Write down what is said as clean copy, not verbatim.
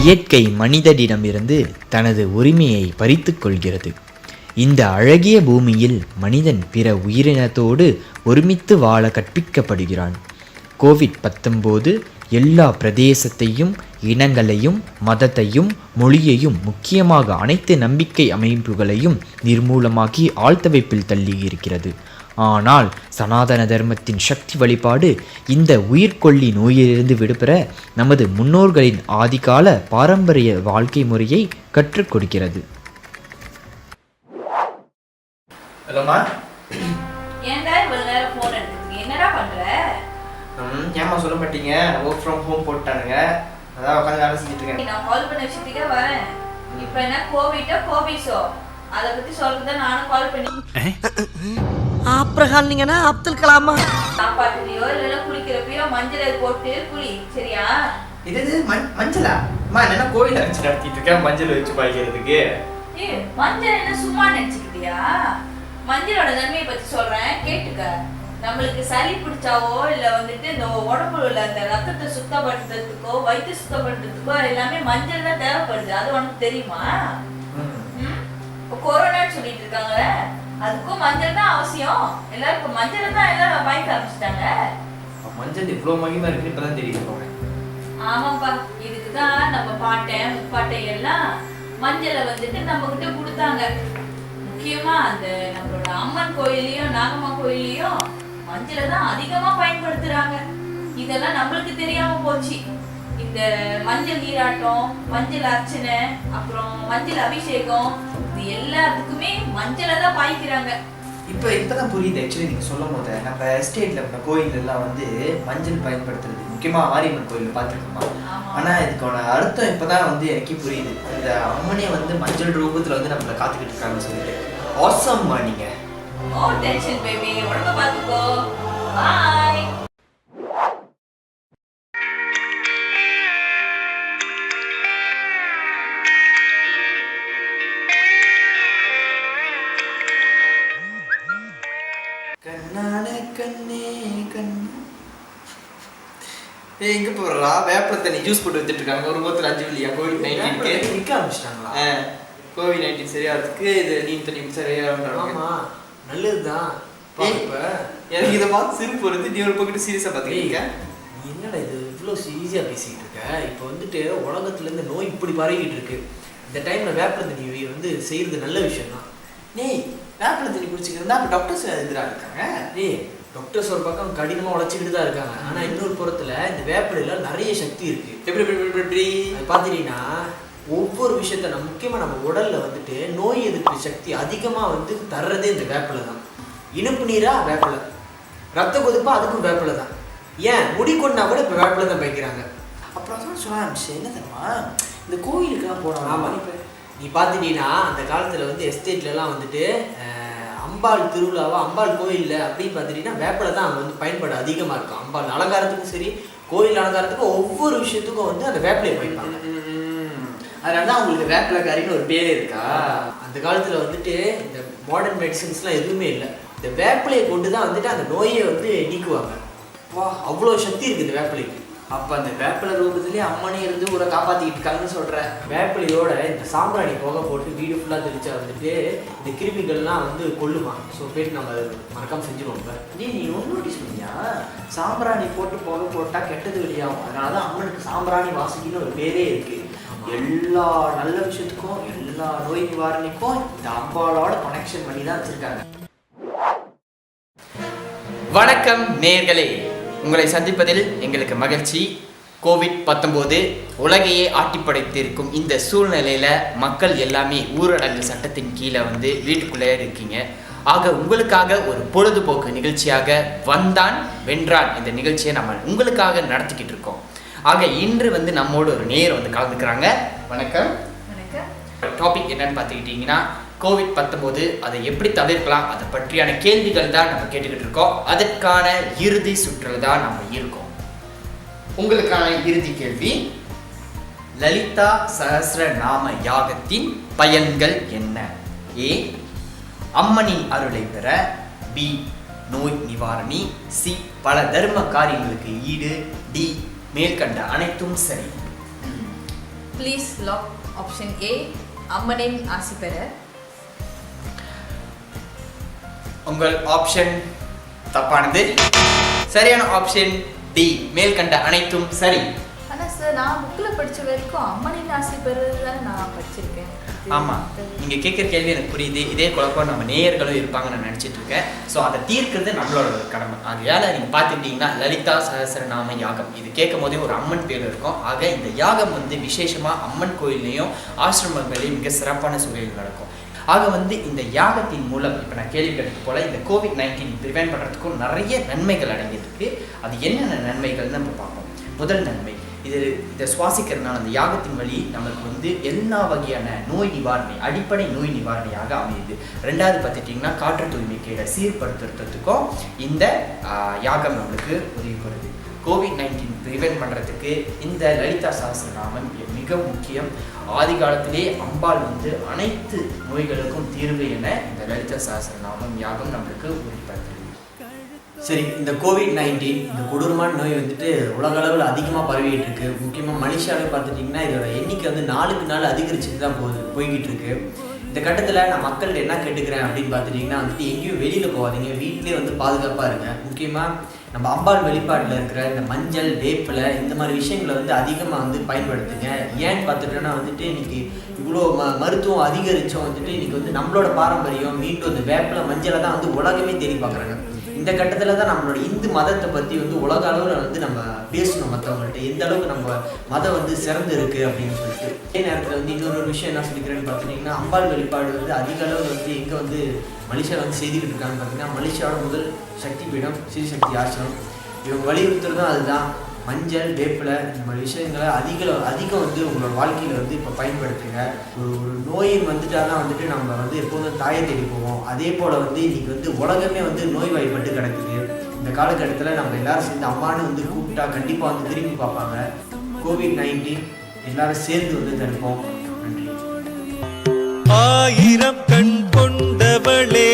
இயற்கை மனிதனிடமிருந்து தனது உரிமையை பறித்துக் கொள்கிறது. இந்த அழகிய பூமியில் மனிதன் பிற உயிரினத்தோடு ஒருமித்து வாழ கற்பிக்கப்படுகிறான். கோவிட்-19 எல்லா பிரதேசத்தையும், இனங்களையும், மதத்தையும், மொழியையும், முக்கியமாக அனைத்து நம்பிக்கை அமைப்புகளையும் நிர்மூலமாக்கி ஆழ்த்தவைப்பில் தள்ளி இருக்கிறது. ஆனால் சனாதன தர்மத்தின் சக்தி வழிபாடு இந்த உயிர்கொல்லி நோயிலிருந்து விடுபெற நமது முன்னோர்களின் ஆதிகால பாரம்பரிய வாழ்க்கை முறையை கற்றுக் கொடுக்கிறது. ஹலோமா, ஏமா சொல்ல மாட்டீங்க? ஒர்க் ஃப்ரம் ஹோம் போட்டானுங்க, அதான் உட்காந்து வேலை செஞ்சுட்டு இருக்கேன். நான் கால் பண்ண விஷயத்துக்கே வரேன். இப்போ என்ன கோவிட்டோ கோவிஸோ அதை பத்தி சொல்றது நானும் கால் பண்ணி ஆப்ரஹால்னீங்கன்னா அப்துல் கலாமா சாப்பாட்டுலையோ இல்லைன்னா குளிக்கிறப்பையோ மஞ்சளை போட்டு குளி, சரியா? இது மஞ்சளா? அம்மா என்ன கோவில் அரைச்சு நடத்திட்டு இருக்கேன் மஞ்சள் வச்சு பாய்க்கிறதுக்கு? மஞ்சள் என்ன சும்மா நினைச்சுக்கிட்டியா? மஞ்சளோட நன்மையை பத்தி சொல்றேன், கேட்டுக்க. நம்மளுக்கு சளி பிடிச்சாவோ இல்ல வந்துட்டு இந்த உடம்புல உள்ள அந்த ரத்தத்தை சுத்தப்படுத்துறதுக்கோ வயிற்று சுத்தப்படுத்துறதுக்கோ எல்லாமே மஞ்சள் தான் தேவைப்படுது. அது உனக்கு தெரியுமா? இப்போ கொரோனான்னு சொல்லிட்டு இருக்காங்க, அதுக்கும் மஞ்சள் தான் அவசியம். எல்லாரும் இப்போ மஞ்சள் தான் எல்லாரும் பயக்க ஆரம்பிச்சிட்டாங்க. மஞ்சள் இவ்வளவு மகிமா இருக்குன்னு இப்பதான் தெரியும். ஆமாப்பா, இதுக்குதான் நம்ம பாட்டன் முப்பாட்டை எல்லாம் மஞ்சளை வந்துட்டு நம்ம கிட்ட கொடுத்தாங்க. முக்கியமா அந்த நம்மளோட அம்மன் கோயிலையும் நாகம்மா கோயிலையும் மஞ்சளை தான் அதிகமா பயன்படுத்துறாங்க. இதெல்லாம் நம்மளுக்கு தெரியாம போச்சு. இந்த மஞ்சள் நீராட்டம், மஞ்சள் அர்ச்சனை, அப்புறம் மஞ்சள் அபிஷேகம், இது எல்லாத்துக்குமே மஞ்சளை தான் பாய்க்கிறாங்க. இப்பதான் புரியுது. ஆக்சுவலி நீங்க சொல்லும் போது நம்ம எஸ்டேட்ல நம்ம கோயில் எல்லாம் வந்து மஞ்சள் பயன்படுத்துறது, முக்கியமா மாரியம்மன் கோயில் பார்த்துருக்கோமா? ஆனா இதுக்கான அர்த்தம் இப்பதான் வந்து எனக்கு புரியுது. இந்த அம்மனே வந்து மஞ்சள் ரூபத்துல வந்து நம்மள காத்துக்கிட்டு இருக்காங்கன்னு சொல்லிட்டு ஆசம்மா. நீங்க ஓ டென்ஷன் பேபி, உடம்ப பாத்துக்கோ. பை. எங்க போறா? வேப்பல தண்ணி ஜூஸ் போட்டு வித்துட்டு இருக்காங்க. ஒரு போத்துல 5 வெள்ளியா? கோவிட்-19 நிக்க ஆரம்பிச்சிட்டாங்களா? கோவிட்-19 சரியாகிறதுக்கு இது நீர் தண்ணி சரியாகிறாங்க. ஆமா, நல்லதுதான். எனக்கு இதை பார்த்து சிரிப்பு வருது. நீ ஒரு பக்கத்து சீரியஸா பாத்துக்கிட்டீங்க. என்னடா இது இவ்வளோ ஈஸியா பேசிக்கிட்டு இருக்க? இப்போ வந்துட்டு உலகத்துல இருந்து நோய் இப்படி பரவிக்கிட்டு இருக்கு. இந்த டைம்ல வேப்பல தண்ணி வந்து செய்யறது நல்ல விஷயம் தான். வேப்பல தண்ணி குடிச்சுக்கிறதா அப்ப டாக்டர்ஸ் எதிராக இருக்காங்க. டாக்டர்ஸ் ஒரு பக்கம் கடினமா உழைச்சிக்கிட்டு தான் இருக்காங்க. ஆனா இன்னொரு புறத்துல இந்த வேப்பிலையில நிறைய சக்தி இருக்கு. எப்படி பாத்தீங்கன்னா ஒவ்வொரு விஷயத்த நம்ம முக்கியமா நம்ம உடல்ல வந்துட்டு நோய் எதிர்ப்பு சக்தி அதிகமா வந்து தர்றதே இந்த வேப்பிலை தான். இனிப்பு நீரா வேப்பிலை, ரத்த கொதிப்பா அதுக்கும் வேப்பிலை தான். ஏன் முடி கொண்டா கூட இப்ப வேப்பிலை தான் வைக்கிறாங்க. அப்புறம் சொல்ல என்ன தெரியுமா, இந்த கோயிலுக்குலாம் போறாங்க. ஆமா, நீ பாத்துட்டீங்கன்னா அந்த காலத்துல வந்து எஸ்டேட்ல எல்லாம் வந்துட்டு அம்பாள் திருவிழாவா, அம்பாள் கோயில்ல அப்படின்னு பார்த்துட்டீங்கன்னா வேப்பிலை தான் அங்கே வந்து பயன்பாடு அதிகமாக இருக்கும். அம்பாள் அலங்காரத்துக்கும் சரி, கோயில் அலங்காரத்துக்கும் ஒவ்வொரு விஷயத்துக்கும் வந்து அந்த வேப்பிலையை பயன்பாங்க. அதனால தான் அவங்களுக்கு வேப்பிலைக்காரின்னு ஒரு பேர் இருக்கா? அந்த காலத்தில் வந்துட்டு இந்த மாடர்ன் மெடிசின்ஸ்லாம் எதுவுமே இல்லை. இந்த வேப்பிலையை கொண்டு தான் வந்துட்டு அந்த நோயை வந்து நீக்குவாங்க. வா, அவ்வளோ சக்தி இருக்குது இந்த வேப்பிலைக்கு. அப்போ அந்த வேப்பிலை ரூபத்துலேயே அம்மனே இருந்து ஊரை காப்பாற்றிக்கிட்டு இருக்காங்கன்னு சொல்கிறேன். வேப்பிலையோட இந்த சாம்பிராணி புகை போட்டு வீடு ஃபுல்லாக தெளிச்சா வந்துட்டு இந்த கிருமிகள்லாம் வந்து கொல்லுமா. ஸோ போயிட்டு நம்ம அதை மறக்காமல் செஞ்சுருவோம். இப்போ நீ ஒன்றும் நோட்டீஸ் பண்ணியா? சாம்பிராணி போட்டு புகை போட்டால் கெட்டது வெளியாகும். அதனால தான் அம்மனுக்கு சாம்பிராணி வாசகின்னு ஒரு பேரே இருக்குது. எல்லா நல்ல விஷயத்துக்கும் எல்லா நோய் நிவாரணிக்கும் இந்த அம்பாளோட கனெக்ஷன் பண்ணி தான் வச்சுருக்காங்க. வணக்கம் நேயர்களே, உங்களை சந்திப்பதில் எங்களுக்கு மகிழ்ச்சி. கோவிட்-19 உலகையே ஆட்டிப்படைத்திருக்கும் இந்த சூழ்நிலையில் மக்கள் எல்லாமே ஊரடங்கு சட்டத்தின் கீழே வந்து வீட்டுக்குள்ளே இருக்கீங்க. ஆக உங்களுக்காக ஒரு பொழுதுபோக்கு நிகழ்ச்சியாக வந்தான் வென்றான் இந்த நிகழ்ச்சியை நம்ம உங்களுக்காக நடத்திக்கிட்டு இருக்கோம். ஆக இன்று வந்து நம்மோடு ஒரு நேயர் வந்து கலந்துக்கிறாங்க. வணக்கம். டாபிக் என்னன்னு பார்த்துக்கிட்டிங்கன்னா கோவிட்-19 அதை எப்படி தவிர்க்கலாம், அதை பற்றியான கேள்விகள் தான் நம்ம கேட்டுக்கிட்டு இருக்கோம். அதற்கான இறுதி சுற்றில் தான் நம்ம இருக்கோம். உங்களுக்கான இறுதி கேள்வி, லலிதா சஹஸ்ரநாம யாகத்தின் பயன்கள் என்ன? ஏ, அம்மனின் அருளை பெற. பி, நோய் நிவாரணி. சி, பல தர்ம காரியங்களுக்கு ஈடு. டி, மேற்கண்ட அனைத்தும் சரி. ப்ளீஸ் லாக் ஆப்ஷன் ஏ அம்மனின் ஆசி பெற. உங்கள் ஆப்ஷன் தப்பானது. சரியான ஆப்ஷன் டி, மேல்கண்ட அனைத்தும் சரி. ஆனால் சார் நான் புக்கில் படித்த வரைக்கும் அம்மனின் ஆசி பெறுறது தானே நான் படிச்சிருக்கேன். ஆமாம், நீங்கள் கேட்குற கேள்வி எனக்கு புரியுது. இதே குழப்பம் நம்ம நேயர்களும் இருப்பாங்கன்னு நான் நினச்சிட்டு இருக்கேன். ஸோ அதை தீர்க்கிறது நம்மளோட ஒரு கடமை. ஆகையால் நீங்கள் பார்த்துக்கிட்டிங்கன்னா லலிதா சஹஸ்ரநாம யாகம் இது கேட்கும் போதே ஒரு அம்மன் பேர் இருக்கும். ஆக இந்த யாகம் வந்து விசேஷமாக அம்மன் கோயில்லையும் ஆசிரமங்களையும் மிக சிறப்பான சூழலில் நடக்கும். ஆக வந்து இந்த யாகத்தின் மூலம் இப்போ நான் கேள்விப்பட்டது போல் இந்த COVID-19 ப்ரிவென்ட் பண்ணுறதுக்கும் நிறைய நன்மைகள் அடங்கியிருக்கு. அது என்னென்ன நன்மைகள்னு நம்ம பார்ப்போம். முதல் நன்மை, இதை சுவாசிக்கிறதுனால அந்த யாகத்தின் வழி நமக்கு வந்து எல்லா வகையான நோய் நிவாரணை, அடிப்படை நோய் நிவாரணையாக அமையுது. ரெண்டாவது பார்த்துட்டிங்கன்னா காற்று தூய்மைக்கை சீர்படுத்துறதுக்கும் இந்த யாகம் நம்மளுக்கு உதவி பண்ணுது. COVID-19 ப்ரிவென்ட் பண்ணுறதுக்கு இந்த லலிதா சஹஸ்ரநாமம் மிக முக்கியம். ஆதி காலத்திலே அம்பாள் வந்து அனைத்து நோய்களுக்கும் தீர்வு என இந்த லலிதா சஹஸ்ரநாமம் யாகம் நம்மளுக்கு உறுதிப்படுத்துது. சரி, இந்த COVID-19 இந்த கொடூரமான நோய் வந்துட்டு உலக அளவில் அதிகமாக பரவிட்டு இருக்கு. முக்கியமாக மலேசியாவில் பார்த்துட்டிங்கன்னா இதோட எண்ணிக்கை வந்து நாளுக்கு நாள் அதிகரிச்சுட்டு தான் போய்கிட்டு இருக்கு. இந்த கட்டத்தில் நான் மக்கள் என்ன கேட்டுக்கிறேன் அப்படின்னு பார்த்துட்டிங்கன்னா வந்துட்டு எங்கேயும் வெளியில் போகாதீங்க, வீட்டிலே வந்து பாதுகாப்பாக இருங்க. முக்கியமாக நம்ம அம்பாள் வெளிப்பாட்டில் இருக்கிற இந்த மஞ்சள், வேப்பிலை இந்த மாதிரி விஷயங்களை வந்து அதிகமாக வந்து பயன்படுத்துங்க. ஏன்னு பார்த்துட்டோன்னா வந்துட்டு இன்றைக்கி இவ்வளோ மருத்துவம் அதிகரித்தோம் வந்துட்டு இன்றைக்கி வந்து நம்மளோட பாரம்பரியம் மீண்டும் இந்த வேப்பிலை மஞ்சளை தான் வந்து உலகமே தேடி பார்க்குறாங்க. இந்த கட்டத்தில் தான் நம்மளோட இந்து மதத்தை பற்றி வந்து உலக அளவில் வந்து நம்ம பேசணும் மற்றவங்கள்ட்ட, எந்த அளவுக்கு நம்ம மதம் வந்து சிறந்து இருக்குது அப்படின்னு சொல்லிட்டு. அதே நேரத்தில் வந்து இன்னொரு விஷயம் என்ன சொல்லிக்கிறேன்னு பார்த்துட்டிங்கன்னா அம்பாள் வெளிப்பாடு வந்து அதிக அளவில் வந்து எங்கே வந்து மலேசியா வந்து செய்துக்கிட்டு இருக்காங்கன்னு பார்த்தீங்கன்னா மலேசியாவோட முதல் சக்தி பீடம் ஸ்ரீசக்தி ஆசிரமம். இவங்க வலியுறுத்துறதும் அதுதான். மஞ்சள், வேப்பிலை இந்த மாதிரி விஷயங்களை அதிகம் வந்து உங்களோட வாழ்க்கையில் வந்து இப்போ பயன்படுத்துங்க. ஒரு நோய் வந்துட்டால் தான் வந்துட்டு நம்ம வந்து எப்போதும் தாயை தேடி போவோம். அதே போல் வந்து இன்றைக்கி வந்து உலகமே வந்து நோய் வாய்ப்பட்டு கிடக்குது. இந்த காலகட்டத்தில் நம்ம எல்லாரும் சேர்ந்து அம்மானு வந்து கூப்பிட்டா கண்டிப்பாக வந்து திரும்பி பார்ப்பாங்க. COVID-19 எல்லாரும் சேர்ந்து வந்து தடுப்போம். நன்றி. ஆயிரம் கண் கொண்டவளே